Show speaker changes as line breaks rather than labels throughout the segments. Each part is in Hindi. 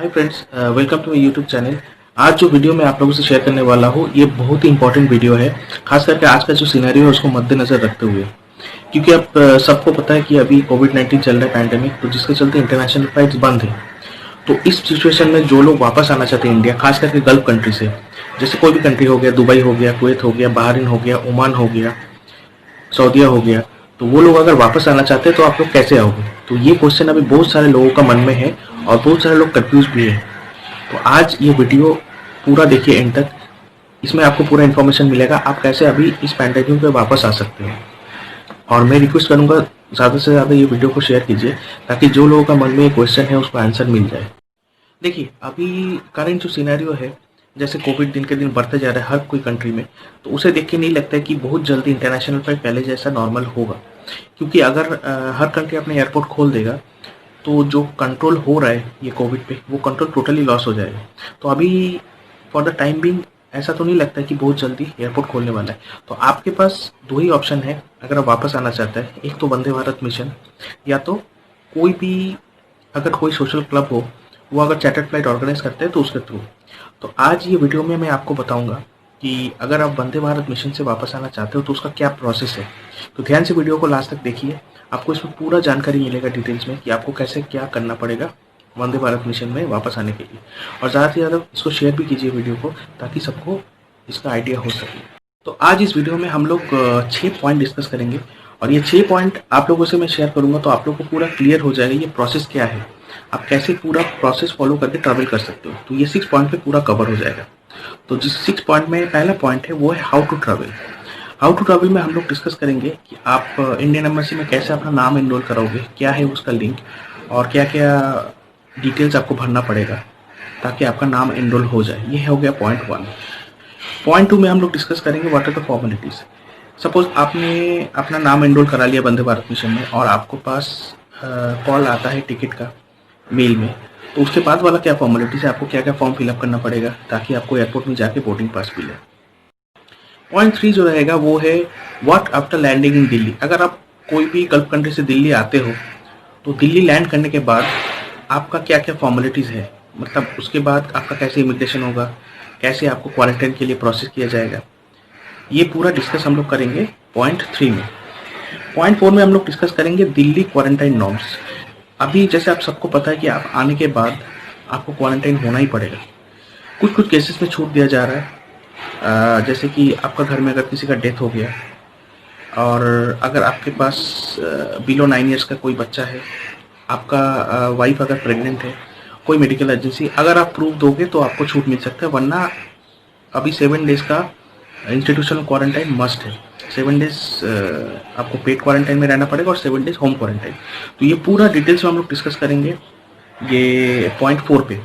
Hi friends, welcome to my YouTube channel. आज जो वीडियो मैं आप लोगों से शेयर करने वाला हूँ ये बहुत ही इंपॉर्टेंट वीडियो है। खास करके आज का जो सिनेरियो है उसको मद्देनजर रखते हुए, क्योंकि अब सबको पता है कि अभी कोविड-19 चल रहा है पैंडेमिक, तो जिसके चलते इंटरनेशनल फ्लाइट्स बंद है। तो इस सिचुएशन में जो लोग वापस आना चाहते हैं इंडिया, खास करके गल्फ कंट्री से, जैसे कोई भी कंट्री हो गया, दुबई हो गया, कुवैत हो गया, बहरीन हो गया, ओमान हो गया, सऊदीया हो गया, तो वो लोग अगर वापस आना चाहते हैं तो आप लोग कैसे आओगे? तो ये क्वेश्चन अभी बहुत सारे लोगों का मन में है और बहुत सारे लोग कंफ्यूज भी है। तो आज ये वीडियो पूरा देखिए एंड तक। इसमें आपको पूरा इन्फॉर्मेशन मिलेगा आप कैसे अभी इस पैंडेमिक पे वापस आ सकते हो। और मैं रिक्वेस्ट करूंगा ज़्यादा से ज़्यादा ये वीडियो को शेयर कीजिए ताकि जो लोगों का मन में ये क्वेश्चन है उसको आंसर मिल जाए। देखिए, अभी करंट जो सिनेरियो है, जैसे कोविड दिन के दिन बढ़ते जा रहा है हर कोई कंट्री में, तो उसे देख के नहीं लगता है कि बहुत जल्दी इंटरनेशनल फ्लाइट पहले जैसा नॉर्मल होगा। क्योंकि अगर हर कंट्री अपने एयरपोर्ट खोल देगा तो जो कंट्रोल हो रहा है ये कोविड पे, वो कंट्रोल टोटली लॉस हो जाएगा। तो अभी फॉर द टाइम बिंग ऐसा तो नहीं लगता है कि बहुत जल्दी एयरपोर्ट खोलने वाला है। तो आपके पास दो ही ऑप्शन है अगर आप वापस आना चाहते हैं, एक तो वंदे भारत मिशन, या तो कोई भी, अगर कोई सोशल क्लब हो वो अगर चार्टर्ड फ्लाइट ऑर्गेनाइज करते हैं तो उसके थ्रू। तो आज ये वीडियो में मैं आपको बताऊंगा कि अगर आप वंदे भारत मिशन से वापस आना चाहते हो तो उसका क्या प्रोसेस है। तो ध्यान से वीडियो को लास्ट तक देखिए, आपको इसमें पूरा जानकारी मिलेगा डिटेल्स में कि आपको कैसे क्या करना पड़ेगा वंदे भारत मिशन में वापस आने के लिए। और ज़्यादा से ज़्यादा इसको शेयर भी कीजिए वीडियो को, ताकि सबको इसका आइडिया हो सके। तो आज इस वीडियो में हम लोग 6 पॉइंट डिस्कस करेंगे और ये 6 पॉइंट आप लोगों से मैं शेयर करूंगा तो आप लोगों को पूरा क्लियर हो जाएगा ये प्रोसेस क्या है, आप कैसे पूरा प्रोसेस फॉलो करके ट्रैवल कर सकते हो। तो ये 6 पॉइंट पे पूरा कवर हो जाएगा। तो जिस 6 पॉइंट में पहला पॉइंट है वो है how to travel. How to travel में हम लोग डिस्कस करेंगे कि आप इंडियन एम्बेसी में कैसे अपना नाम एनरोल कराओगे, क्या है उसका लिंक और क्या क्या डिटेल्स आपको भरना पड़ेगा ताकि आपका नाम एनरोल हो जाए। ये हो गया पॉइंट 1। पॉइंट 2 में हम लोग डिस्कस करेंगे what are the formalities. Suppose आपने अपना नाम एनरोल करा लिया वंदे भारत मिशन में और आपको पास कॉल आता है टिकट का मेल में, तो उसके बाद वाला क्या फॉर्मेलिटीज है, आपको क्या क्या फॉर्म फिलअप करना पड़ेगा ताकि आपको एयरपोर्ट में जाके बोर्डिंग पास मिले। पॉइंट 3 जो रहेगा वो है what after landing in Delhi. अगर आप कोई भी गल्फ कंट्री से दिल्ली आते हो तो दिल्ली लैंड करने के बाद आपका क्या क्या फॉर्मेलिटीज़ है, मतलब उसके बाद आपका कैसे इमिग्रेशन होगा, कैसे आपको क्वारंटाइन के लिए प्रोसेस किया जाएगा, ये पूरा डिस्कस हम लोग करेंगे पॉइंट 3 में। पॉइंट 4 में हम लोग डिस्कस करेंगे दिल्ली क्वारंटाइन नॉर्म्स। अभी जैसे आप सबको पता है कि आप आने के बाद आपको क्वारंटाइन होना ही पड़ेगा। कुछ कुछ केसेस में छूट दिया जा रहा है, जैसे कि आपका घर में अगर किसी का डेथ हो गया और अगर आपके पास बिलो 9 ईयर्स का कोई बच्चा है, आपका वाइफ अगर प्रेग्नेंट है, कोई मेडिकल एजेंसी, अगर आप प्रूफ दोगे तो आपको छूट मिल सकता है, वरना अभी 7 डेज़ का इंस्टीट्यूशनल क्वारंटाइन मस्ट है। 7 डेज़ आपको पेड क्वारंटाइन में रहना पड़ेगा और 7 डेज़ होम क्वारंटाइन। तो ये पूरा डिटेल्स में हम लोग डिस्कस करेंगे ये पॉइंट 4 पे।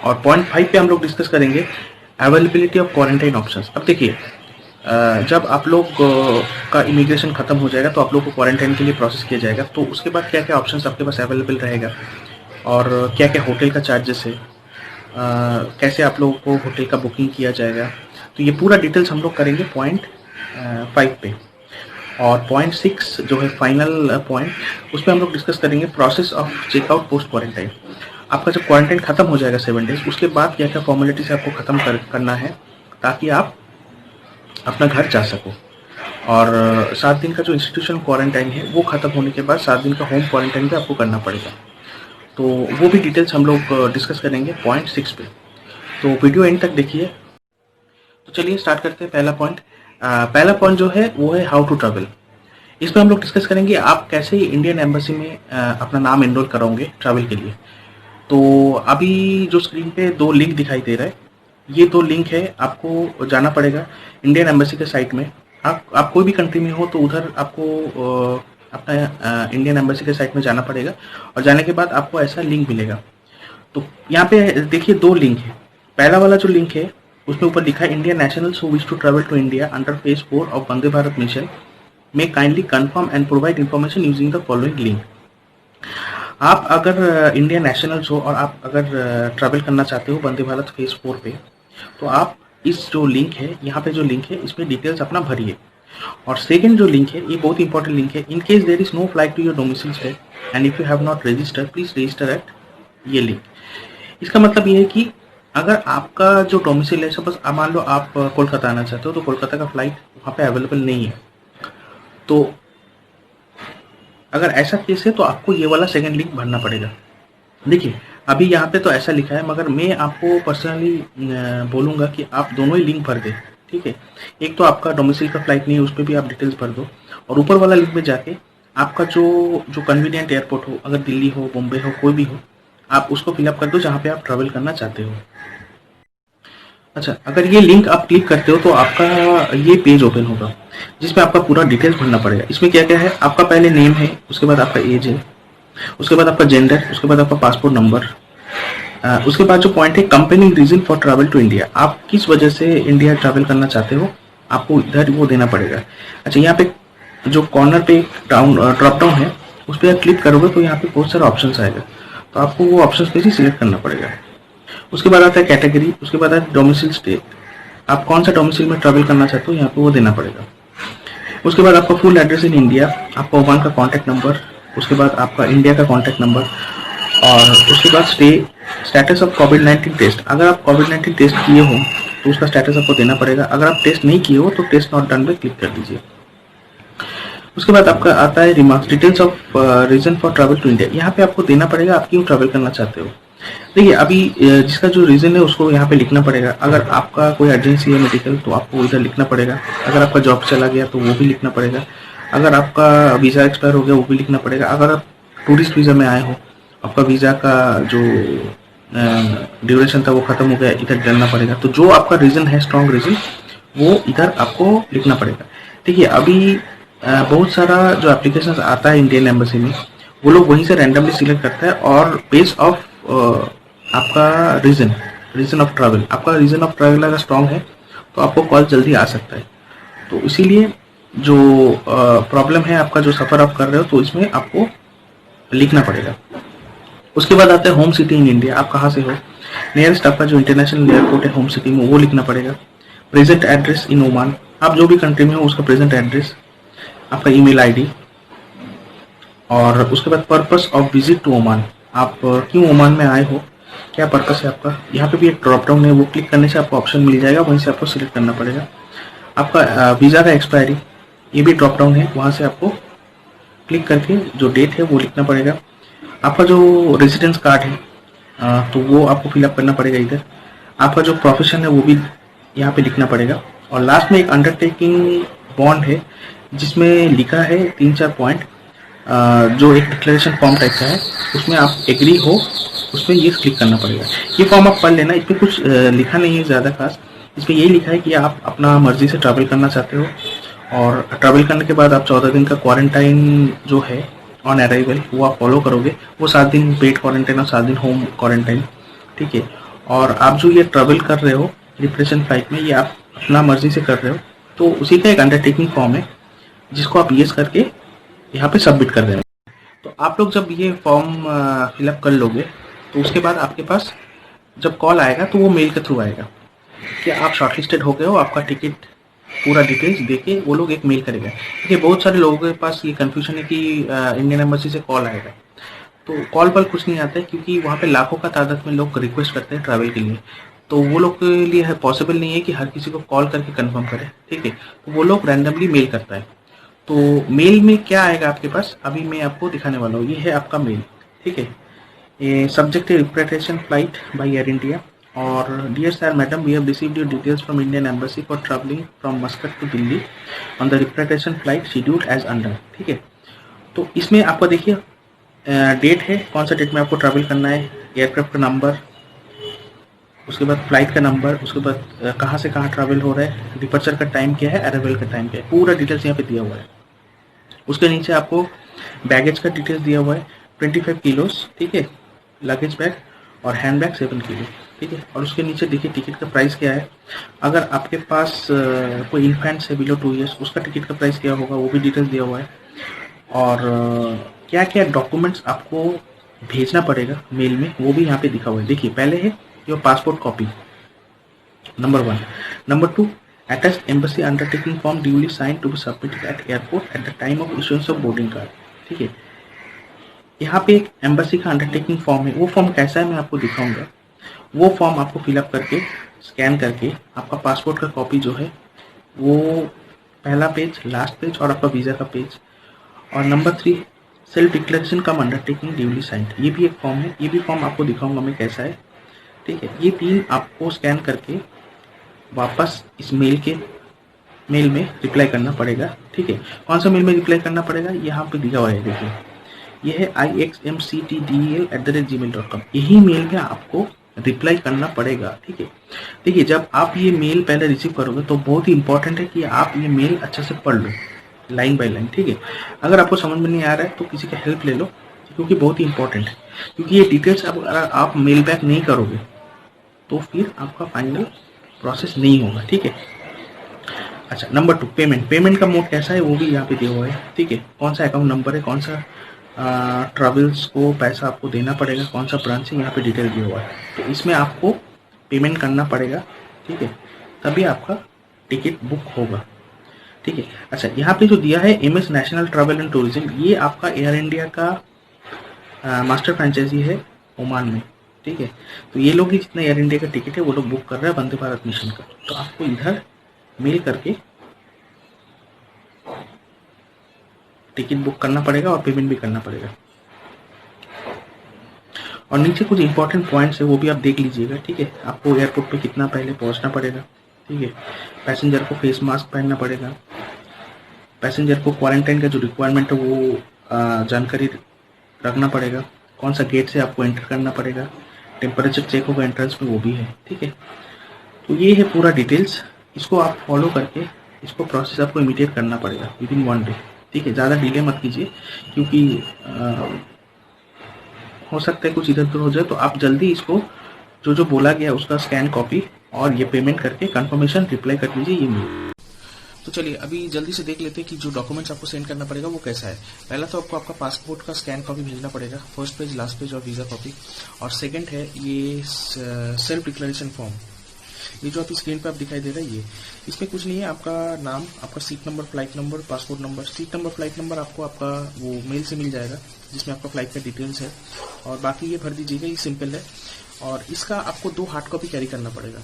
और पॉइंट 5 पे हम लोग डिस्कस करेंगे अवेलेबिलिटी ऑफ क्वारंटाइन ऑप्शंस। अब देखिए, जब आप लोग का इमिग्रेशन खत्म हो जाएगा तो आप लोग को क्वारंटाइन के लिए प्रोसेस किया जाएगा, तो उसके बाद क्या क्या ऑप्शंस आपके पास अवेलेबल रहेगा और क्या क्या होटल का चार्जेस है, कैसे आप लोगों को होटल का बुकिंग किया जाएगा। तो ये पूरा डिटेल्स हम लोग करेंगे पॉइंट 5 पे। और पॉइंट 6 जो है फाइनल पॉइंट, उसमें हम लोग डिस्कस करेंगे process of checkout post quarantine. आपका जब क्वारंटाइन खत्म हो जाएगा 7 डेज, उसके बाद क्या क्या फॉर्मेलिटीज आपको खत्म करना है ताकि आप अपना घर जा सको। और 7 दिन का जो इंस्टीट्यूशन क्वारंटाइन है वो खत्म होने के बाद 7 दिन का होम क्वारंटाइन भी आपको करना पड़ेगा। तो वो भी डिटेल्स हम लोग डिस्कस करेंगे पॉइंट 6 पे। तो वीडियो एंड तक देखिए। तो चलिए स्टार्ट करते हैं। पहला पॉइंट जो है वो है हाउ टू ट्रैवल। इसमें हम लोग डिस्कस करेंगे आप कैसे इंडियन एम्बेसी में अपना नाम एनरोल कराओगे ट्रैवल के लिए। तो अभी जो स्क्रीन पे 2 लिंक दिखाई दे रहा है, ये 2 लिंक है, आपको जाना पड़ेगा इंडियन एम्बेसी के साइट में। आप कोई भी कंट्री में हो तो उधर आपको अपना इंडियन एम्बेसी के साइट में जाना पड़ेगा और जाने के बाद आपको ऐसा लिंक मिलेगा। तो यहाँ पे देखिए 2 लिंक है। पहला वाला जो लिंक है उसमें ऊपर लिखा है Indian nationals who wish to travel to India under phase 4 of Vande Bharat mission में kindly confirm and provide information using the following link. आप अगर इंडियन नेशनल्स हो और आप अगर ट्रैवल करना चाहते हो वंदे भारत फेज 4 पे, तो आप इस जो लिंक है, यहाँ पे जो लिंक है, इसमें डिटेल्स अपना भरिए। और सेकंड जो लिंक है ये बहुत इंपॉर्टेंट लिंक है, in case there is no flight to your domicile state and if you have not registered please register at ये लिंक। इसका मतलब ये है कि अगर आपका जो डोमिसाइल है, सपोज मान लो आप कोलकाता आना चाहते हो, तो कोलकाता का फ्लाइट वहाँ पे अवेलेबल नहीं है, तो अगर ऐसा केस है तो आपको ये वाला सेकंड लिंक भरना पड़ेगा। देखिए अभी यहाँ पे तो ऐसा लिखा है, मगर मैं आपको पर्सनली बोलूँगा कि आप दोनों ही लिंक भर दें, ठीक है। एक तो आपका डोमिसाइल का फ्लाइट नहीं है, उस पर भी आप डिटेल्स भर दो, और ऊपर वाला लिंक में जाके आपका जो जो कन्वीनियंट एयरपोर्ट हो, अगर दिल्ली हो, बॉम्बे हो, कोई भी हो, आप उसको फिलअप कर दो जहाँ पे आप ट्रैवल करना चाहते हो। अच्छा, अगर ये लिंक आप क्लिक करते हो तो आपका ये पेज ओपन होगा जिसमें आपका पूरा डिटेल्स भरना पड़ेगा। इसमें क्या क्या है, आपका पहले नेम है, उसके बाद आपका एज है, उसके बाद आपका जेंडर, उसके बाद आपका पासपोर्ट नंबर, उसके बाद जो पॉइंट है company reason for travel to India, आप किस वजह से इंडिया ट्रैवल करना चाहते हो, आपको इधर वो देना पड़ेगा। अच्छा, यहाँ पे जो कॉर्नर पे ड्रॉप डाउन है, उस पर क्लिक करोगे तो यहाँ पे बहुत सारे ऑप्शन आएगा, तो आपको वो ऑप्शन पे ही सिलेक्ट करना पड़ेगा। उसके बाद आता है कैटेगरी, उसके बाद आता है डोमिसाइल स्टेट, आप कौन सा डोमिसाइल में ट्रैवल करना चाहते हो यहाँ पे वो देना पड़ेगा। उसके बाद आपका फुल एड्रेस इन इंडिया, आपका ओमान का कॉन्टैक्ट नंबर, उसके बाद आपका इंडिया का कॉन्टैक्ट नंबर, और उसके बाद स्टेटस ऑफ कोविड-19 टेस्ट, अगर आप कोविड-19 टेस्ट किए हो तो उसका स्टेटस आपको देना पड़ेगा, अगर आप टेस्ट नहीं किए हो तो टेस्ट नॉट डन पे क्लिक कर दीजिए। उसके बाद आपका आता है remarks, details of reason for travel to India, यहाँ पे आपको देना पड़ेगा आप क्यों ट्रैवल करना चाहते हो। देखिए अभी जिसका जो रीज़न है उसको यहाँ पे लिखना पड़ेगा, अगर आपका कोई अर्जेंसी है मेडिकल तो आपको इधर लिखना पड़ेगा, अगर आपका जॉब चला गया तो वो भी लिखना पड़ेगा, अगर आपका वीज़ा एक्सपायर हो गया वो भी लिखना पड़ेगा, अगर आप टूरिस्ट वीज़ा में आए हो, आपका वीज़ा का जो ड्यूरेशन था वो ख़त्म हो गया, इधर डालना पड़ेगा। तो जो आपका रीज़न है, स्ट्रॉन्ग रीज़न, वो इधर आपको लिखना पड़ेगा। देखिए अभी बहुत सारा जो एप्लीकेशन आता है इंडियन एम्बेसी में, वो लोग वहीं से रैंडमली सिलेक्ट करता है, और बेस ऑफ आपका रीज़न ऑफ ट्रैवल, आपका रीज़न ऑफ ट्रैवल अगर स्ट्रॉन्ग है तो आपको कॉल जल्दी आ सकता है। तो इसीलिए जो प्रॉब्लम है आपका, जो सफ़र आप कर रहे हो, तो इसमें आपको लिखना पड़ेगा। उसके बाद आता है होम सिटी इन इंडिया, आप कहाँ से हो, नियरेस्ट आपका जो इंटरनेशनल एयरपोर्ट है होम सिटी में वो लिखना पड़ेगा। प्रेजेंट एड्रेस इन ओमान, आप जो भी कंट्री में हो उसका प्रेजेंट एड्रेस, आपका ईमेल आईडी, और उसके बाद purpose of visit to Oman, आप क्यों ओमान में आए हो, क्या पर्पस है आपका। यहाँ पे भी एक ड्रॉप डाउन है, वो क्लिक करने से आपको ऑप्शन मिल जाएगा, वहीं से आपको सिलेक्ट करना पड़ेगा। आपका वीज़ा का एक्सपायरी, ये भी ड्रॉप डाउन है, वहाँ से आपको क्लिक करके जो डेट है वो लिखना पड़ेगा। आपका जो रेजिडेंस कार्ड है तो वो आपको फिलअप करना पड़ेगा इधर। आपका जो प्रोफेशन है वो भी यहाँ पे लिखना पड़ेगा। और लास्ट में एक अंडरटेकिंग बॉन्ड है जिसमें लिखा है 3-4 पॉइंट, जो एक डिक्लेरेशन फॉर्म टाइप का है, उसमें आप एग्री हो, उसमें ये क्लिक करना पड़ेगा। ये फॉर्म आप पढ़ लेना, इसमें कुछ लिखा नहीं है ज़्यादा खास, इसमें यही लिखा है कि आप अपना मर्जी से ट्रैवल करना चाहते हो, और ट्रैवल करने के बाद आप 14 दिन का क्वारंटाइन जो है ऑन अराइवल वो आप फॉलो करोगे, वो 7 दिन पेड क्वारंटाइन और 7 दिन होम क्वारंटाइन, ठीक है। और आप जो ये ट्रैवल कर रहे हो रिप्रेजेंट फ्लाइट में, ये आप अपना मर्जी से कर रहे हो, तो उसी का एक अंडरटेकिंग फॉर्म है जिसको आप येस करके यहाँ पे सबमिट कर देना। तो आप लोग जब ये फॉर्म फिलअप कर लोगे तो उसके बाद आपके पास जब कॉल आएगा तो वो मेल के थ्रू आएगा कि आप शॉर्टलिस्टेड हो गए हो, आपका टिकट पूरा डिटेल्स देके वो लोग एक मेल करेगा। देखिए बहुत सारे लोगों के पास ये कंफ्यूजन है कि इंडियन एम्बेसी से कॉल आएगा, तो कॉल पर कुछ नहीं आता है, क्योंकि वहाँ पे लाखों का तादाद में लोग रिक्वेस्ट करते हैं ट्रैवल के लिए, तो वो लोग के लिए है पॉसिबल नहीं है कि हर किसी को कॉल करके कंफर्म करें, ठीक है। तो वो लोग रैंडमली मेल करता है। तो मेल में क्या आएगा आपके पास, अभी मैं आपको दिखाने वाला हूँ, ये है आपका मेल, ठीक है। ये सब्जेक्ट है representation flight by Air India, और dear sir madam, we have received your details from Indian embassy for travelling from Muscat to Delhi on the representation flight scheduled as under, ठीक है। तो इसमें आपको देखिए डेट है, कौन सा डेट में आपको ट्रैवल करना है, एयरक्राफ्ट का नंबर, उसके बाद फ्लाइट का नंबर, उसके बाद कहाँ से कहाँ ट्रैवल हो रहा है, डिपर्चर का टाइम क्या है, अराइवल का टाइम क्या है, पूरा डिटेल्स यहाँ पे दिया हुआ है। उसके नीचे आपको बैगेज का डिटेल्स दिया हुआ है, 25 किलोस, ठीक है, लगेज बैग, और हैंड बैग 7 किलो, ठीक है। और उसके नीचे देखिए टिकट का प्राइस क्या है, अगर आपके पास कोई इन्फेंट्स है बिलो 2 ईयर्स, उसका टिकट का प्राइस क्या होगा वो भी डिटेल्स दिया हुआ है। और क्या क्या डॉक्यूमेंट्स आपको भेजना पड़ेगा मेल में वो भी यहाँ पे दिखा हुआ है। देखिए पहले है your passport copy, number 1, number 2 attached embassy undertaking form duly signed to be submitted at airport at the time of issuance of boarding card, ठीक है। यहाँ पे एक एम्बेसी का अंडरटेकिंग फॉर्म है, वो फॉर्म कैसा है मैं आपको दिखाऊंगा। वो फॉर्म आपको फिलअप करके स्कैन करके आपका पासपोर्ट का कॉपी जो है वो पहला पेज, लास्ट पेज और आपका वीज़ा का पेज, और नंबर 3 सेल्फ डिक्लेरेशन कम अंडरटेकिंग ड्यूली साइंड, ये भी एक फॉर्म है। ये भी फॉर्म आपको दिखाऊंगा मैं कैसा है, ठीक है। ये 3 आपको स्कैन करके वापस इस मेल में रिप्लाई करना पड़ेगा, ठीक है। कौन सा मेल में रिप्लाई करना पड़ेगा, यहाँ पे दिया हुआ है, देखिए ये है ixmctdel@gmail.com, यही मेल में आपको रिप्लाई करना पड़ेगा, ठीक है। देखिए जब आप ये मेल पहले रिसीव करोगे तो बहुत ही इंपॉर्टेंट है कि आप ये मेल अच्छे से पढ़ लो लाइन बाय लाइन, ठीक है। अगर आपको समझ में नहीं आ रहा है तो किसी का हेल्प ले लो, क्योंकि बहुत ही इंपॉर्टेंट है। क्योंकि ये डिटेल्स अगर आप मेल बैक नहीं करोगे तो फिर आपका फाइनल प्रोसेस नहीं होगा, ठीक है। अच्छा, नंबर 2 पेमेंट का मोड कैसा है वो भी यहाँ पे दिया हुआ है, ठीक है। कौन सा अकाउंट नंबर है, कौन सा ट्रैवल्स को पैसा आपको देना पड़ेगा, कौन सा ब्रांच है, यहाँ पे डिटेल दिया हुआ है। तो इसमें आपको पेमेंट करना पड़ेगा, ठीक है, तभी आपका टिकट बुक होगा, ठीक है। अच्छा, यहाँ पे जो दिया है MS national travel and tourism, ये आपका एयर इंडिया का मास्टर फ्रेंचाइजी है ओमान में, ठीक है। तो ये लोग ही जितना एयर इंडिया का टिकट है वो लोग बुक कर रहे हैं वंदे भारत मिशन का। तो आपको इधर मेल करके टिकट बुक करना पड़ेगा और पेमेंट भी करना पड़ेगा। और नीचे कुछ इंपॉर्टेंट पॉइंट्स है वो भी आप देख लीजिएगा, ठीक है। आपको एयरपोर्ट पे कितना पहले पहुंचना पड़ेगा, ठीक है। पैसेंजर को फेस मास्क पहनना पड़ेगा, पैसेंजर को क्वारंटाइन का जो रिक्वायरमेंट है वो जानकारी रखना पड़ेगा, कौन सा गेट से आपको एंटर करना पड़ेगा, टेम्परेचर चेक होगा एंट्रेंस में वो भी है, ठीक है। तो ये है पूरा डिटेल्स, इसको आप फॉलो करके इसको प्रोसेस आपको इमीडिएट करना पड़ेगा विदिन 1 डे, ठीक है। ज़्यादा डिले मत कीजिए, क्योंकि हो सकता है कुछ इधर उधर हो जाए। तो आप जल्दी इसको जो बोला गया उसका स्कैन कॉपी और ये पेमेंट करके कंफर्मेशन रिप्लाई कर दीजिए, ये मेल। तो चलिए अभी जल्दी से देख लेते हैं कि जो डॉक्यूमेंट्स आपको सेंड करना पड़ेगा वो कैसा है। पहला तो आपको आपका पासपोर्ट का स्कैन कॉपी भेजना पड़ेगा, फर्स्ट पेज, लास्ट पेज और वीज़ा कॉपी। और सेकंड है ये सेल्फ डिक्लेरेशन फॉर्म, ये जो आपकी स्क्रीन पे आप दिखाई दे रहा है ये, इसमें कुछ नहीं है, आपका नाम, आपका seat number, flight number, passport number. Seat number, flight number आपको आपका वो मेल से मिल जाएगा जिसमें आपका फ्लाइट का डिटेल्स है, और बाकी ये भर दीजिएगा, ये सिंपल है। और इसका आपको 2 हार्ड कॉपी कैरी करना पड़ेगा।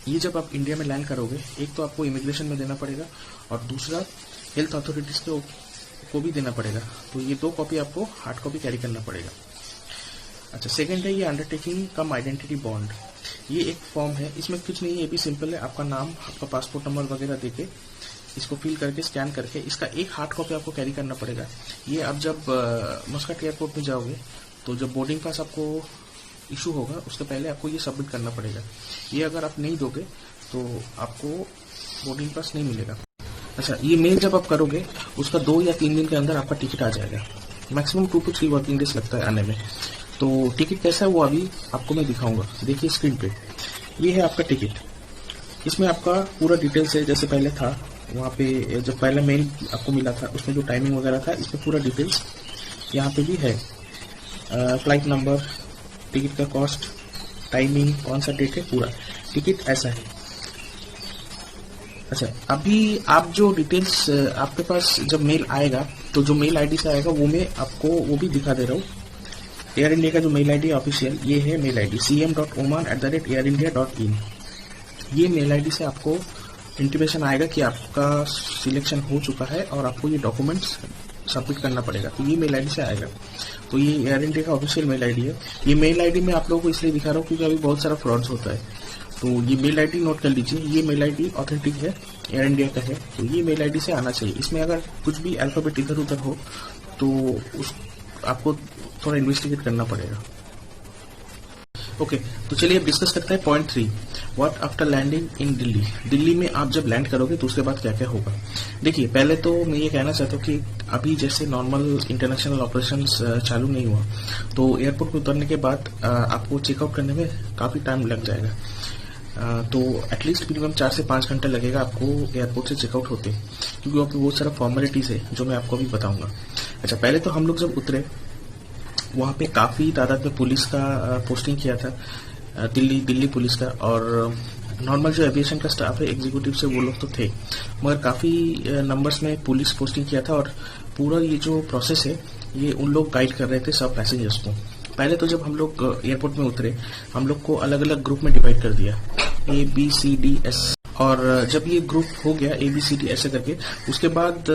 ये जब आप इंडिया में लैंड करोगे, एक तो आपको इमिग्रेशन में देना पड़ेगा और दूसरा हेल्थ अथॉरिटीज को भी देना पड़ेगा। तो ये 2 कॉपी आपको हार्ड कॉपी कैरी करना पड़ेगा। अच्छा, सेकंड है ये अंडरटेकिंग कम आइडेंटिटी बॉन्ड, ये एक फॉर्म है, इसमें कुछ नहीं है, ये भी सिंपल है। आपका नाम, आपका पासपोर्ट नंबर वगैरह देके इसको फिल करके स्कैन करके इसका एक हार्ड कॉपी आपको कैरी करना पड़ेगा। ये अब जब मस्कट एयरपोर्ट में जाओगे तो जब बोर्डिंग पास आपको इशू होगा उसके पहले आपको ये सबमिट करना पड़ेगा। ये अगर आप नहीं दोगे तो आपको बोर्डिंग पास नहीं मिलेगा। अच्छा, ये मेल जब आप करोगे उसका 2 या 3 दिन के अंदर आपका टिकट आ जाएगा, मैक्सिमम 2 to 3 वर्किंग डेज लगता है आने में। तो टिकट कैसा है वो अभी आपको मैं दिखाऊंगा, देखिए स्क्रीन पे, ये है आपका टिकट। इसमें आपका पूरा डिटेल्स है, जैसे पहले था वहाँ पे जब पहला मेल आपको मिला था उसमें जो टाइमिंग वगैरह था, इसमें पूरा डिटेल्स यहाँ पे भी है। फ्लाइट नंबर, टिकट का कॉस्ट, टाइमिंग, कौन सा डेट है, पूरा टिकट ऐसा है। अच्छा, अभी आप जो डिटेल्स आपके पास जब मेल आएगा तो जो मेल आईडी से आएगा वो मैं आपको वो भी दिखा दे रहा हूँ। एयर इंडिया का जो मेल आईडी ऑफिशियल, ये है मेल आईडी cm.oman@airindia.in। ये मेल आईडी से आपको इंटीमेशन आएगा कि आपका सिलेक्शन हो चुका है और आपको ये डॉक्यूमेंट्स सबमिट करना पड़ेगा। तो ये मेल आईडी से आएगा। तो ये एयर इंडिया का ऑफिशियल मेल आईडी है। ये मेल आईडी मैं आप लोगों को इसलिए दिखा रहा हूँ क्योंकि अभी बहुत सारा फ्रॉड्स होता है। तो ये मेल आईडी नोट कर लीजिए, ये मेल आईडी ऑथेंटिक है, एयर इंडिया का है। तो ये मेल आईडी से आना चाहिए। इसमें अगर कुछ भी अल्फाबेट इधर उधर हो तो उस आपको थोड़ा इन्वेस्टिगेट करना पड़ेगा। ओके, तो चलिए अब डिस्कस करते हैं point 3, what after landing in Delhi. Delhi में आप जब लैंड करोगे तो उसके बाद क्या क्या होगा। देखिए, पहले तो मैं ये कहना चाहता हूँ कि अभी जैसे नॉर्मल इंटरनेशनल ऑपरेशंस चालू नहीं हुआ, तो एयरपोर्ट में उतरने के बाद आपको चेकआउट करने में काफ़ी टाइम लग जाएगा। तो एटलीस्ट मिनिमम 4 से 5 घंटा लगेगा आपको एयरपोर्ट से चेकआउट होते, क्योंकि वहाँ पे बहुत सारा फॉर्मेलिटीज है जो मैं आपको अभी बताऊंगा। अच्छा, पहले तो हम लोग जब उतरे वहाँ पे काफ़ी तादाद में पुलिस का पोस्टिंग किया था, दिल्ली पुलिस का, और नॉर्मल जो एविएशन का स्टाफ है एग्जीक्यूटिव से वो लोग तो थे, मगर काफ़ी नंबर्स में पुलिस पोस्टिंग किया था। और पूरा ये जो प्रोसेस है ये उन लोग गाइड कर रहे थे सब पैसेंजर्स को। पहले तो जब हम लोग एयरपोर्ट में उतरे, हम लोग को अलग अलग ग्रुप में डिवाइड कर दिया, ABCDS। और जब ये ग्रुप हो गया ABCD ऐसे करके, उसके बाद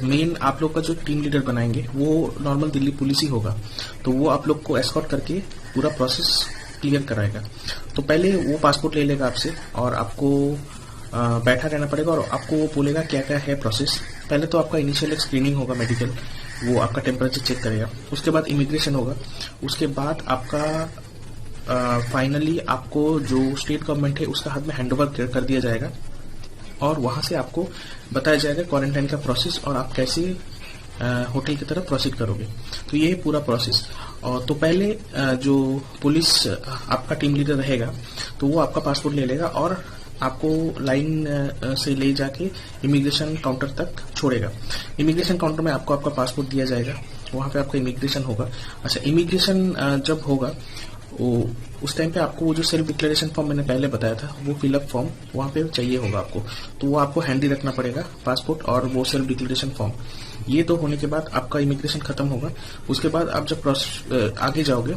मेन आप लोग का जो टीम लीडर बनाएंगे वो नॉर्मल दिल्ली पुलिस ही होगा। तो वो आप लोग को एस्कॉर्ट करके पूरा प्रोसेस क्लियर कराएगा। तो पहले वो पासपोर्ट ले लेगा आपसे और आपको बैठा रहना पड़ेगा और आपको वो बोलेगा क्या क्या है प्रोसेस। पहले तो आपका इनिशियल एक स्क्रीनिंग होगा मेडिकल, वो आपका टेम्परेचर चेक करेगा। उसके बाद इमिग्रेशन होगा। उसके बाद आपका फाइनली आपको जो स्टेट गवर्नमेंट है उसका हाथ में हैंडओवर कर दिया जाएगा और वहां से आपको बताया जाएगा क्वारंटाइन का प्रोसेस और आप कैसे होटल की तरफ प्रोसीड करोगे। तो ये है पूरा प्रोसेस। और तो पहले जो पुलिस आपका टीम लीडर रहेगा तो वो आपका पासपोर्ट ले लेगा और आपको लाइन से ले जाके इमिग्रेशन काउंटर तक छोड़ेगा। इमिग्रेशन काउंटर में आपको आपका पासपोर्ट दिया जाएगा, वहां पे आपका इमिग्रेशन होगा। अच्छा, इमिग्रेशन जब होगा उस टाइम पे आपको वो जो सेल्फ डिक्लेरेशन फॉर्म मैंने पहले बताया था वो फिलअप फॉर्म वहां पे चाहिए होगा आपको, तो वो आपको हैंडी रखना पड़ेगा, पासपोर्ट और वो सेल्फ डिक्लेरेशन फॉर्म। ये तो होने के बाद आपका इमिग्रेशन खत्म होगा। उसके बाद आप जब आगे जाओगे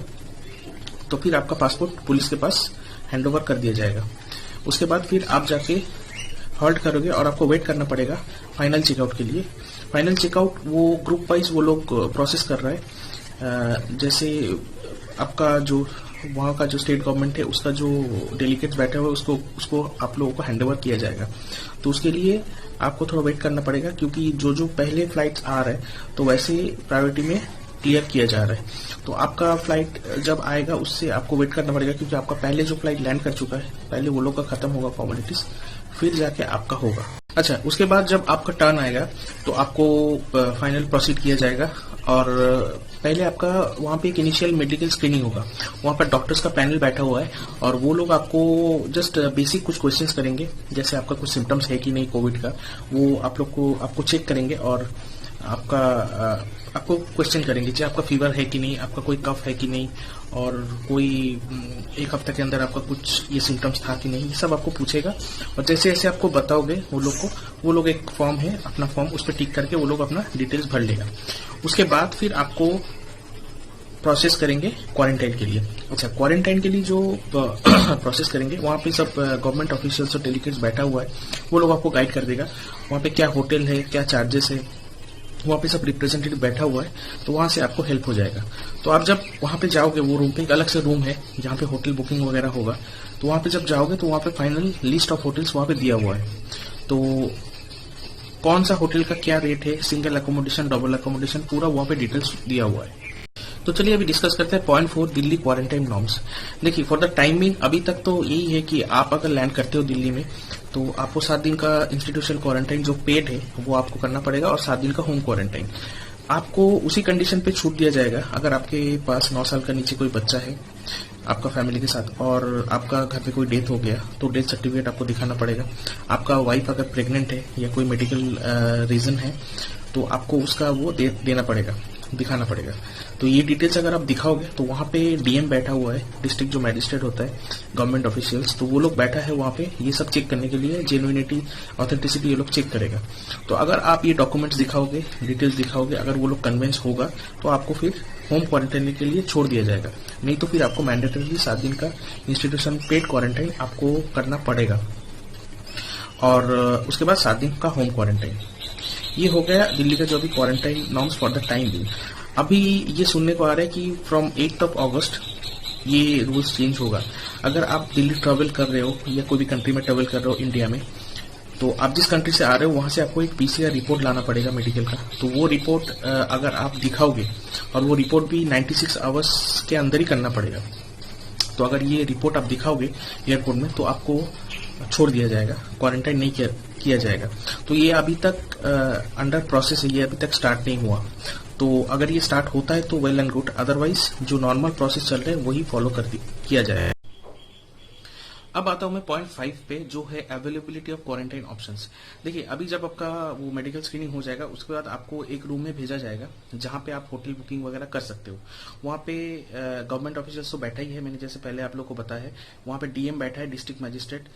तो फिर आपका पासपोर्ट पुलिस के पास हैंडओवर कर दिया जाएगा। उसके बाद फिर आप जाके हॉल्ट करोगे और आपको वेट करना पड़ेगा फाइनल चेकआउट के लिए। फाइनल चेकआउट वो ग्रुप वाइज वो लोग प्रोसेस कर रहा है। जैसे आपका जो वहाँ का जो स्टेट गवर्नमेंट है उसका जो डेलीगेट्स बैठे हुए उसको आप लोगों को हैंडओवर किया जाएगा। तो उसके लिए आपको थोड़ा वेट करना पड़ेगा क्योंकि जो पहले फ्लाइट्स आ रहे हैं तो वैसे प्रायोरिटी में क्लियर किया जा रहा है। तो आपका फ्लाइट जब आएगा उससे आपको वेट करना पड़ेगा क्योंकि आपका पहले जो फ्लाइट लैंड कर चुका है, पहले वो लोग का खत्म होगा फॉर्मेलिटीज, फिर जाके आपका होगा। अच्छा, उसके बाद जब आपका टर्न आएगा तो आपको फाइनल प्रोसीड किया जाएगा और पहले आपका वहां पे एक इनिशियल मेडिकल स्क्रीनिंग होगा। वहां पर डॉक्टर्स का पैनल बैठा हुआ है और वो लोग आपको जस्ट बेसिक कुछ क्वेश्चंस करेंगे, जैसे आपका कुछ सिम्टम्स है कि नहीं कोविड का, वो आप लोग को आपको चेक करेंगे और आपको क्वेश्चन करेंगे कि आपका फीवर है कि नहीं, आपका कोई कफ है कि नहीं, और कोई एक हफ्ते के अंदर आपका कुछ ये सिम्टम्स था कि नहीं, ये सब आपको पूछेगा। और जैसे जैसे आपको बताओगे वो लोग एक फॉर्म है अपना फॉर्म, उस पर टिक करके वो लोग अपना डिटेल्स भर लेगा। उसके बाद फिर आपको प्रोसेस करेंगे क्वारंटाइन के लिए। अच्छा, क्वारंटाइन के लिए जो प्रोसेस करेंगे वहाँ पे सब गवर्नमेंट ऑफिशियल्स और डेलीगेट्स बैठा हुआ है, वो लोग आपको गाइड कर देगा वहाँ पे क्या होटल है, क्या चार्जेस है, वहाँ पे सब रिप्रेजेंटेटिव बैठा हुआ है, तो वहाँ से आपको हेल्प हो जाएगा। तो आप जब वहाँ पे जाओगे, वो रूम पे एक अलग से रूम है जहाँ पे होटल बुकिंग वगैरह होगा, तो वहाँ पे जब जाओगे तो वहाँ पे फाइनल लिस्ट ऑफ होटल्स वहाँ पे दिया हुआ है। तो कौन सा होटल का क्या रेट है, सिंगल अकोमोडेशन, डबल अकोमोडेशन, पूरा वहाँ पे डिटेल्स दिया हुआ है। तो चलिए अभी डिस्कस करते हैं पॉइंट 4 दिल्ली क्वारंटाइन नॉर्म्स। देखिए, फॉर द टाइमिंग अभी तक तो यही है कि आप अगर लैंड करते हो दिल्ली में तो आपको 7 दिन का इंस्टीट्यूशनल क्वारंटाइन जो पेड है वो आपको करना पड़ेगा और 7 दिन का होम क्वारंटाइन। आपको उसी कंडीशन पे छूट दिया जाएगा अगर आपके पास 9 साल का नीचे कोई बच्चा है आपका फैमिली के साथ और आपका घर पे कोई डेथ हो गया तो डेथ सर्टिफिकेट आपको दिखाना पड़ेगा। आपका वाइफ अगर प्रेग्नेंट है या कोई मेडिकल रीजन है तो आपको उसका वो देना पड़ेगा, दिखाना पड़ेगा। तो ये डिटेल्स अगर आप दिखाओगे तो वहाँ पे डीएम बैठा हुआ है, डिस्ट्रिक्ट जो मैजिस्ट्रेट होता है, गवर्नमेंट ऑफिशियल्स, तो वो लोग बैठा है वहाँ पे ये सब चेक करने के लिए, जेन्युइनिटी, ऑथेंटिसिटी ये लोग चेक करेगा। तो अगर आप ये डॉक्यूमेंट्स दिखाओगे, डिटेल्स दिखाओगे, अगर वो लोग कन्विंस होगा तो आपको फिर होम क्वारंटाइन के लिए छोड़ दिया जाएगा, नहीं तो फिर आपको मैंडेटरीली 7 दिन का इंस्टीट्यूशन पेड क्वारंटाइन आपको करना पड़ेगा और उसके बाद 7 दिन का होम क्वारंटाइन। ये हो गया दिल्ली का जो अभी quarantine norms for the time being. अभी ये सुनने को आ रहा है कि फ्रॉम 8 अगस्त ये रूल्स चेंज होगा। अगर आप दिल्ली ट्रेवल कर रहे हो या कोई भी कंट्री में ट्रेवल कर रहे हो इंडिया में, तो आप जिस कंट्री से आ रहे हो वहां से आपको एक पीसीआर रिपोर्ट लाना पड़ेगा मेडिकल का। तो वो रिपोर्ट अगर आप दिखाओगे और वो रिपोर्ट भी 96 आवर्स के अंदर ही करना पड़ेगा। तो अगर ये रिपोर्ट आप दिखाओगे एयरपोर्ट में तो आपको छोड़ दिया जाएगा, क्वारंटाइन नहीं किया जाएगा। तो ये अभी तक अंडर प्रोसेस है, ये अभी तक स्टार्ट नहीं हुआ। तो अगर ये स्टार्ट होता है तो वेल एंड गुड, अदरवाइज जो नॉर्मल प्रोसेस चल रहा है वही फॉलो किया जाएगा। अब आता हूं मैं पॉइंट 5 पे, जो है अवेलेबिलिटी ऑफ क्वारंटाइन ऑप्शंस। देखिए, अभी जब आपका वो मेडिकल स्क्रीनिंग हो जाएगा उसके बाद आपको एक रूम में भेजा जाएगा जहां पे आप होटल बुकिंग वगैरह कर सकते हो। वहां पे गवर्नमेंट ऑफिसर्स तो बैठा ही है, मैंने जैसे पहले आप लोग को बताया है। वहां पे डीएम बैठा है, डिस्ट्रिक्ट मजिस्ट्रेट,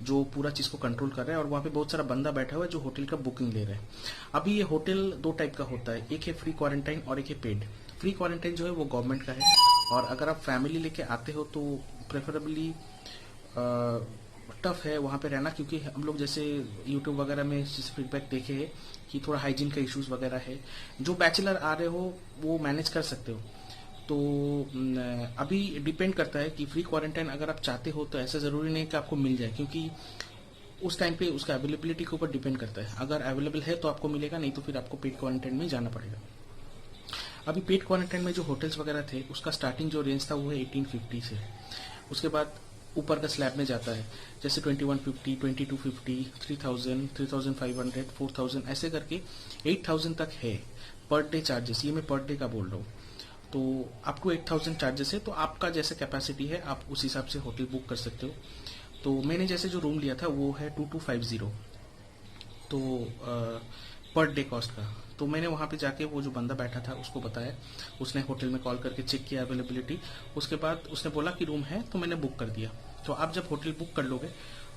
जो पूरा चीज को कंट्रोल कर रहा है, और वहां पे बहुत सारा बंदा बैठा हुआ है जो होटल का बुकिंग ले रहा है। अभी ये होटल 2 टाइप का होता है, एक है फ्री क्वारंटाइन और एक है पेड। फ्री क्वारंटाइन जो है वो गवर्नमेंट का है और अगर आप फैमिली लेके आते हो तो प्रेफरेबली टफ है वहाँ पे रहना, क्योंकि हम लोग जैसे यूट्यूब वगैरह में फीडबैक देखे हैं कि थोड़ा हाइजीन का इश्यूज वगैरह है। जो बैचलर आ रहे हो वो मैनेज कर सकते हो। तो अभी डिपेंड करता है कि फ्री क्वारंटाइन अगर आप चाहते हो तो ऐसा जरूरी नहीं कि आपको मिल जाए, क्योंकि उस टाइम पे उसका अवेलेबिलिटी के ऊपर डिपेंड करता है। अगर अवेलेबल है तो आपको मिलेगा, नहीं तो फिर आपको पेड क्वारंटाइन में जाना पड़ेगा। अभी पेड क्वारंटाइन में जो होटल्स वगैरह थे उसका स्टार्टिंग जो रेंज था वो है 1850 से। उसके बाद ऊपर का स्लैब में जाता है, जैसे 2150, 2250, 3000, 3500, 4000 ऐसे करके 8000 तक है पर डे चार्जेस। ये मैं पर डे का बोल रहा हूँ। तो अप टू 8000 चार्जेस है। तो आपका जैसे कैपेसिटी है आप उस हिसाब से होटल बुक कर सकते हो। तो मैंने जैसे जो रूम लिया था वो है 2250, तो पर डे कॉस्ट का। तो मैंने वहाँ पे जाके वो जो बंदा बैठा था उसको बताया, उसने होटल में कॉल करके चेक किया अवेलेबिलिटी। उसके बाद उसने बोला कि रूम है, तो मैंने बुक कर दिया। तो आप जब होटल बुक कर लोगे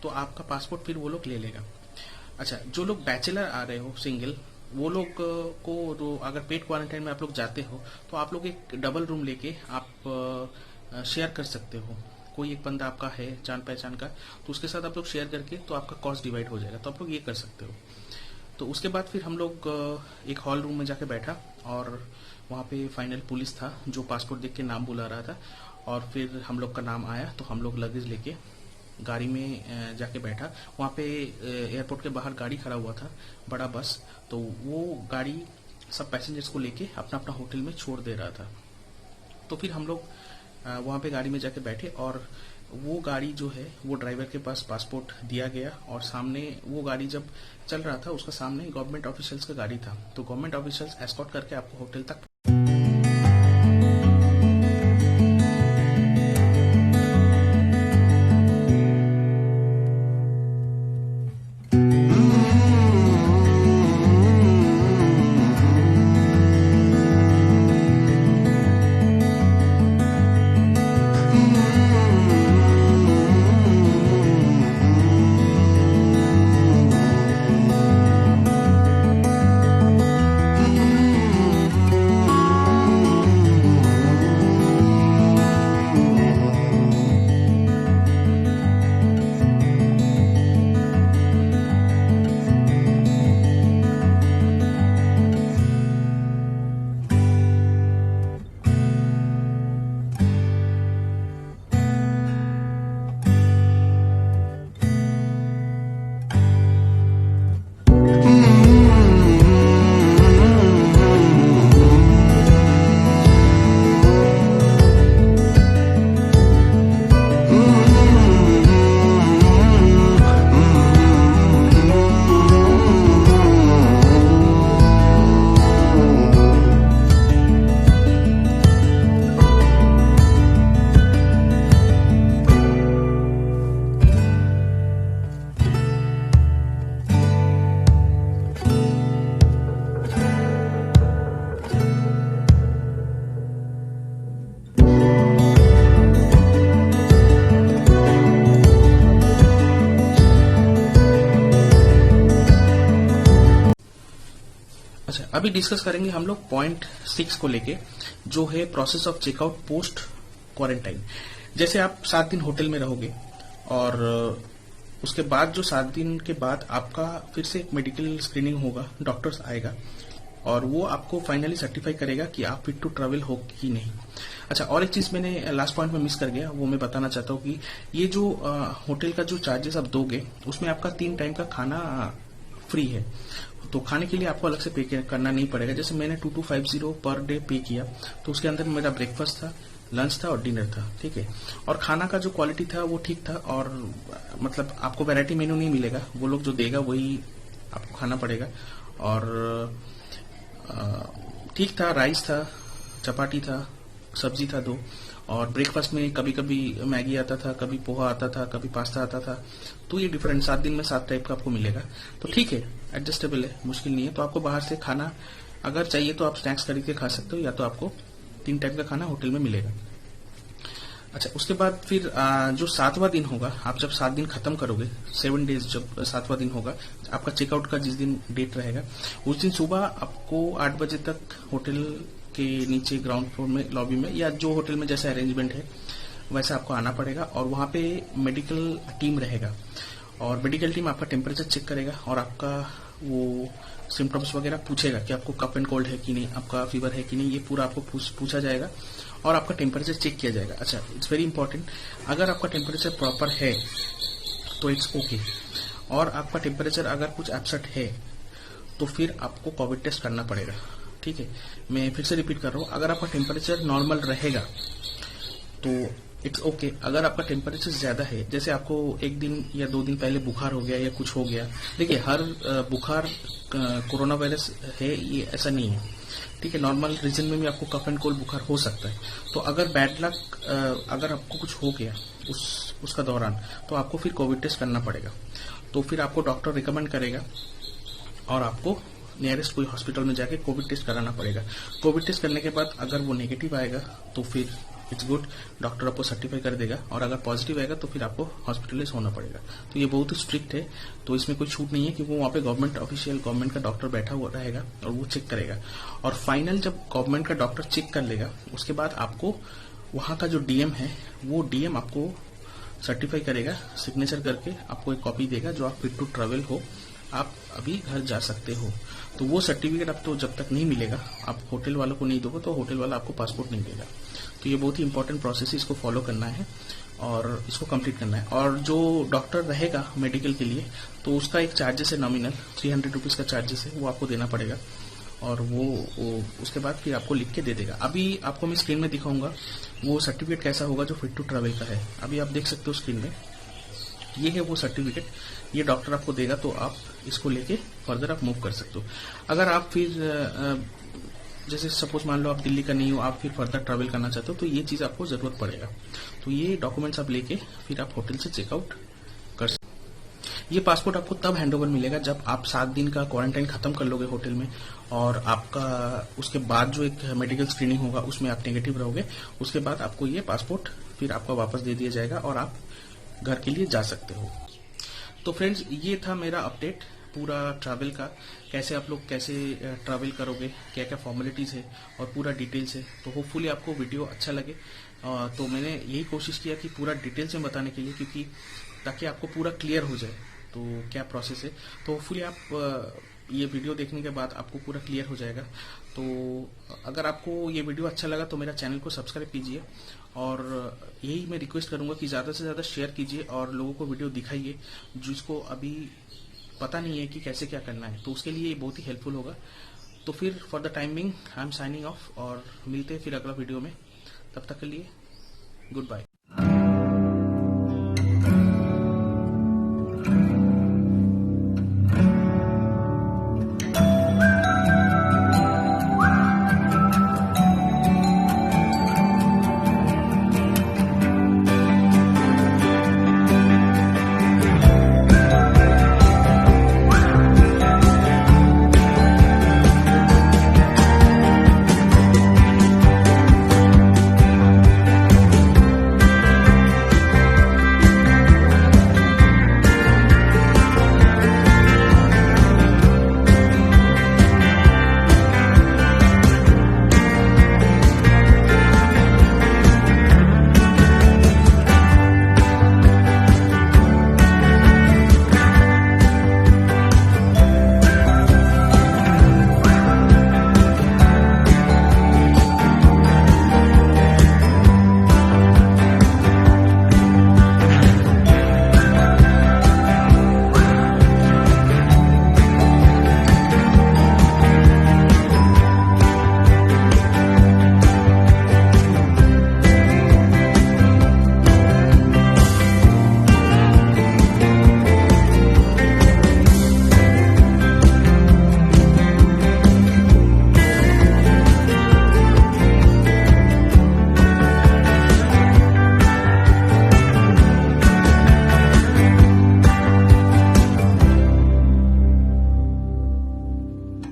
तो आपका पासपोर्ट फिर वो लोग ले लेगा। अच्छा, जो लोग बैचलर आ रहे हो सिंगल, वो लोग को अगर पेड क्वारंटाइन में आप लोग जाते हो तो आप लोग एक डबल रूम लेके आप शेयर कर सकते हो। कोई एक बंदा आपका है जान पहचान का, तो उसके साथ आप लोग शेयर करके तो आपका कॉस्ट डिवाइड हो जाएगा। तो आप लोग ये कर सकते हो। तो उसके बाद फिर हम लोग एक हॉल रूम में जाके बैठा, और वहाँ पे फाइनल पुलिस था जो पासपोर्ट देख के नाम बुला रहा था। और फिर हम लोग का नाम आया तो हम लोग लगेज लेके गाड़ी में जाके बैठा। वहाँ पे एयरपोर्ट के बाहर गाड़ी खड़ा हुआ था, बड़ा बस। तो वो गाड़ी सब पैसेंजर्स को लेके अपना अपना होटल में छोड़ दे रहा था। तो फिर हम लोग वहाँ पे गाड़ी में जाके बैठे, और वो गाड़ी जो है वो ड्राइवर के पास पासपोर्ट दिया गया। और सामने वो गाड़ी जब चल रहा था उसका सामने गवर्नमेंट ऑफिशियल्स का गाड़ी था। तो गवर्नमेंट ऑफिशियल्स एस्कॉर्ट करके आपको होटल तक अभी डिस्कस करेंगे हम लोग पॉइंट 6 को लेके, जो है process of checkout post quarantine. जैसे आप 7 दिन होटल में रहोगे, और उसके बाद जो 7 दिन के बाद आपका फिर से एक मेडिकल स्क्रीनिंग होगा, डॉक्टर्स आएगा और वो आपको फाइनली सर्टिफाई करेगा कि आप फिट टू ट्रेवल हो कि नहीं। अच्छा, और एक चीज मैंने लास्ट पॉइंट में मिस कर गया, वो मैं बताना चाहता हूँ कि ये जो होटल का जो चार्जेस आप दोगे उसमें आपका 3 टाइम का खाना फ्री है। तो खाने के लिए आपको अलग से पे करना नहीं पड़ेगा। जैसे मैंने 2250 पर डे पे किया, तो उसके अंदर मेरा ब्रेकफास्ट था, लंच था और डिनर था, ठीक है। और खाना का जो क्वालिटी था वो ठीक था, और मतलब आपको वैरायटी मेन्यू नहीं मिलेगा, वो लोग जो देगा वही आपको खाना पड़ेगा। और ठीक था, राइस था, चपाती था, सब्जी था 2, और ब्रेकफास्ट में कभी कभी मैगी आता था, कभी पोहा आता था, कभी पास्ता आता था। तो ये डिफरेंट 7 दिन में 7 टाइप का आपको मिलेगा। तो ठीक है, एडजस्टेबल है, मुश्किल नहीं है। तो आपको बाहर से खाना अगर चाहिए तो आप स्नैक्स खरीद के खा सकते हो, या तो आपको 3 टाइप का खाना होटल में मिलेगा। अच्छा, उसके बाद फिर जो 7वां दिन होगा, आप जब 7 दिन खत्म करोगे, 7 डेज जब 7वां दिन होगा, आपका चेकआउट का जिस दिन डेट रहेगा, उस दिन सुबह आपको 8 बजे तक होटल के नीचे ग्राउंड फ्लोर में लॉबी में या जो होटल में जैसा अरेंजमेंट है वैसे आपको आना पड़ेगा और वहाँ पे मेडिकल टीम रहेगा और मेडिकल टीम आपका टेम्परेचर चेक करेगा और आपका वो सिम्टम्स वगैरह पूछेगा कि आपको कफ एंड कोल्ड है कि नहीं, आपका फीवर है कि नहीं, ये पूरा आपको पूछा जाएगा और आपका टेम्परेचर चेक किया जाएगा। अच्छा, इट्स वेरी इंपॉर्टेंट, अगर आपका टेम्परेचर प्रॉपर है तो इट्स ओके और आपका टेम्परेचर अगर कुछ एब्सेंट है तो फिर आपको कोविड टेस्ट करना पड़ेगा। ठीक है, मैं फिर से रिपीट कर रहा हूँ, अगर आपका टेम्परेचर नॉर्मल रहेगा तो इट्स ओके। अगर आपका टेम्परेचर ज्यादा है, जैसे आपको एक दिन या 2 दिन पहले बुखार हो गया या कुछ हो गया, देखिए हर बुखार कोरोना वायरस है ये ऐसा नहीं है। ठीक है, नॉर्मल रीजन में भी आपको कफ एंड कोल्ड बुखार हो सकता है। तो अगर बैड लक अगर आपको कुछ हो गया उसका दौरान तो आपको फिर कोविड टेस्ट करना पड़ेगा। तो फिर आपको डॉक्टर रिकमेंड करेगा और आपको नियरेस्ट कोई हॉस्पिटल में जाके कोविड टेस्ट कराना पड़ेगा। कोविड टेस्ट करने के बाद अगर वो नेगेटिव आएगा तो फिर इट्स गुड, डॉक्टर आपको सर्टिफाई कर देगा और अगर पॉजिटिव आएगा तो फिर आपको हॉस्पिटलाइज होना पड़ेगा। तो ये बहुत ही स्ट्रिक्ट है, तो इसमें कोई छूट नहीं है क्योंकि वहाँ पे गवर्नमेंट का डॉक्टर बैठा हुआ रहेगा और वो चेक करेगा और फाइनल जब गवर्नमेंट का डॉक्टर चेक कर लेगा उसके बाद आपको वहाँ का जो डीएम है वो डीएम आपको सर्टिफाई करेगा, सिग्नेचर करके आपको एक कॉपी देगा जो आप फिट टू ट्रेवल हो, आप अभी घर जा सकते हो। तो वो सर्टिफिकेट आपको जब तक नहीं मिलेगा, आप होटल वालों को नहीं दोगे तो होटल वाला आपको पासपोर्ट नहीं देगा। तो ये बहुत ही इंपॉर्टेंट प्रोसेस है, इसको फॉलो करना है और इसको कंप्लीट करना है। और जो डॉक्टर रहेगा मेडिकल के लिए तो उसका एक चार्जेस है नॉमिनल 300 रुपीज का चार्जेस है, वो आपको देना पड़ेगा और वो उसके बाद फिर आपको लिख के दे देगा। अभी आपको मैं स्क्रीन में दिखाऊंगा वो सर्टिफिकेट कैसा होगा जो फिट टू ट्रेवल का है। अभी आप देख सकते हो स्क्रीन में, ये है वो सर्टिफिकेट, ये डॉक्टर आपको देगा तो आप इसको लेके फर्दर आप मूव कर सकते हो। अगर आप फिर जैसे सपोज मान लो आप दिल्ली का नहीं हो, आप फिर फर्दर ट्रैवल करना चाहते हो तो ये चीज आपको जरूरत पड़ेगा। तो ये डॉक्यूमेंट्स आप लेके फिर आप होटल से चेकआउट कर सकते हो। ये पासपोर्ट आपको तब हैंडओवर मिलेगा जब आप 7 दिन का क्वारंटाइन खत्म कर लोगे होटल में और आपका उसके बाद जो एक मेडिकल स्क्रीनिंग होगा उसमें आप नेगेटिव रहोगे, उसके बाद आपको ये पासपोर्ट फिर आपका वापस दे दिया जाएगा और आप घर के लिए जा सकते हो। तो फ्रेंड्स, ये था मेरा अपडेट पूरा ट्रैवल का, कैसे आप लोग कैसे ट्रैवल करोगे, क्या क्या फॉर्मेलिटीज है और पूरा डिटेल्स है। तो होपफुली आपको वीडियो अच्छा लगे। तो मैंने यही कोशिश किया कि पूरा डिटेल्स में बताने के लिए, क्योंकि ताकि आपको पूरा क्लियर हो जाए तो क्या प्रोसेस है। तो होपफुली आप ये वीडियो देखने के बाद आपको पूरा क्लियर हो जाएगा। तो अगर आपको ये वीडियो अच्छा लगा तो मेरा चैनल को सब्सक्राइब कीजिए और यही मैं रिक्वेस्ट करूंगा कि ज़्यादा से ज़्यादा शेयर कीजिए और लोगों को वीडियो दिखाइए जिसको अभी पता नहीं है कि कैसे क्या करना है, तो उसके लिए ये बहुत ही हेल्पफुल होगा। तो फिर for the timing I am signing off और मिलते हैं फिर अगला वीडियो में। तब तक के लिए गुड बाय।